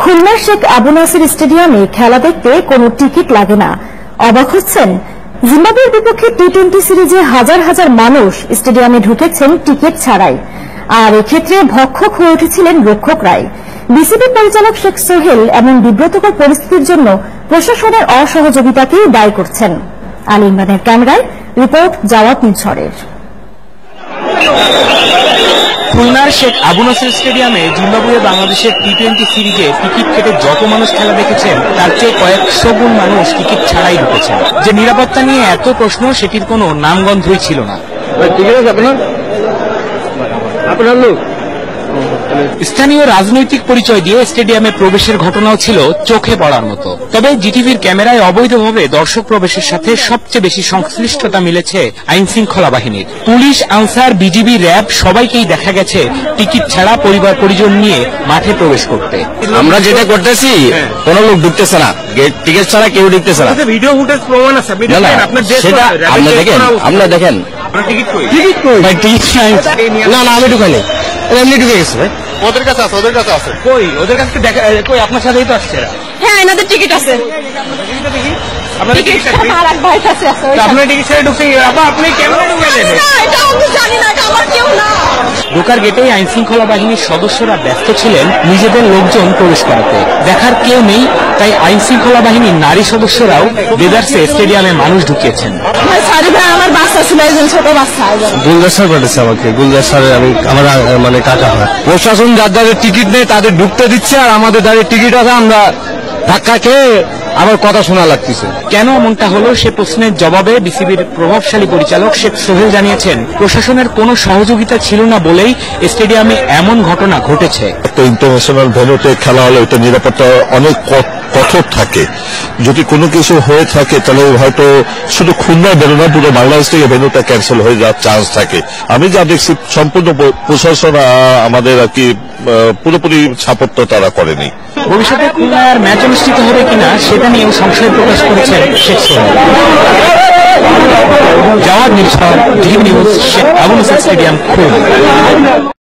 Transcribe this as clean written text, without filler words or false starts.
খুলনার শেখ আবু নাসির স্টেডিয়ামে খেলা দেখতে কোনো টিকিট লাগে না। অবাক হচ্ছেন? জিম্বাবুয়ের বিপক্ষে টি-20 সিরিজে হাজার হাজার মানুষ স্টেডিয়ামে ঢুকেছেন টিকিট ছাড়াই। আর এক্ষেত্রে ভক্ষক হয়ে উঠেছিলেন রক্ষকরাই। বিসিবি পরিচালক শেখ সোহেল এমন বিব্রতকর পরিস্থিতির জন্য প্রশাসনের অসহযোগিতাকেই দায়ী করছেন। আলী ইমরানের ক্যামেরায় রিপোর্ট জাওয়াত নিছরের। খুলনার শেখ আবু নাসির স্টেডিয়ামে জিম্বাবুয়ে বাংলাদেশের টি-20 সিরিজে টিকিট কেটে যত মানুষ খেলা দেখেছেন তার চেয়ে কয়েকশো গুণ মানুষ টিকিট ছাড়াই ঢুকেছেন। যে নিরাপত্তা নিয়ে এত প্রশ্ন, সেটির কোনো নামগন্ধই ছিল না। স্থানীয় রাজনৈতিক পরিচয় দিয়ে স্টেডিয়ামে প্রবেশের ঘটনাও ছিল চোখে পড়ার মতো। তবে জিটিভির ক্যামেরায় অবৈধভাবে দর্শক প্রবেশের সাথে সবচেয়ে বেশি সংশ্লিষ্টতা মিলেছে আইন শৃঙ্খলা বাহিনীর। পুলিশ, আনসার, বিজিবি, র্যাব সবাইকেই দেখা গেছে টিকিট ছাড়া পরিবার পরিজন নিয়ে মাঠে প্রবেশ করতে। আমরা যেটা করতেছি কোনো লোক ঢুকতেছে না, টিকিট ছাড়া কেউ ঢুকতেছে না। ভিডিও ফুটেজ প্রমাণ আছে, সেটা আপনি দেখেন। না না, আমি ঢুকাইনি, এমনি ঢুকে গেছে ভাই। ওদের কাছে আছে। কই ওদের কাছে দেখা? কই আপনার সাথেই তো আসছে। হ্যাঁ, এনাদের টিকিট আছে। আপনার টিকিট আমার এক ভাই কাছে আছে। আপনার টিকিট ছেড়ে ঢুকছে, আপনি কেমন ঢুকাইলেন? এটা আমি জানি না, এটা আমার কেউ না। ঢোকার গেটেই আইন শৃঙ্খলা বাহিনীর সদস্যরা ব্যস্ত ছিলেন নিজেদের লোকজন প্রবেশ করাতে। দেখার কেউ নেই, তাই আইন শৃঙ্খলা বাহিনীর নারী সদস্যরাও বেদার্সে স্টেডিয়ামে মানুষ ঢুকিয়েছেন। সরি ভাই, আমার বাচ্চা ছিল, একজন ছোট বাচ্চা। গুলজার স্যার পাঠিয়েছে আমাকে। গুলজার স্যার আমার মানে কাকা হয়। প্রশাসন যাদের টিকিট নেই তাদের ঢুকতে দিচ্ছে, আর আমাদের যাদের টিকিট আছে আমরা ধাক্কা খেয়ে আবার কথা শোনা লাগতেছে। কেন এমনটা হলো সে প্রশ্নের জবাবে বিসিবির প্রভাবশালী পরিচালক শেখ সোহেল জানিয়েছেন, প্রশাসনের কোনো সহযোগিতা ছিল না বলেই স্টেডিয়ামে এমন ঘটনা ঘটেছে। একটা ইন্টারন্যাশনাল ভেন্যুতে খেলা হলে ওইটা নিরাপত্তা অনেক কঠোর থাকে। যদি কোনো কিছু হয়ে থাকে তাহলে হয়তো শুধু খুলনায় বেরো না, পুরো বাংলাদেশ থেকে ভেন্যুটা ক্যান্সেল হয়ে যাওয়ার চান্স থাকে। আমি যা দেখছি সম্পূর্ণ প্রশাসন আমাদের আর কি পুরোপুরি সাপোর্ট তারা করেনি। ভবিষ্যতে খুলনার ম্যাচ অনুষ্ঠিত হবে কিনা সেটা নিয়েও সংশয় প্রকাশ করেছেন Sheikh Sohel. Jawat Nisar, DB news, Sheikh Abu Nasir stadium, Khulna.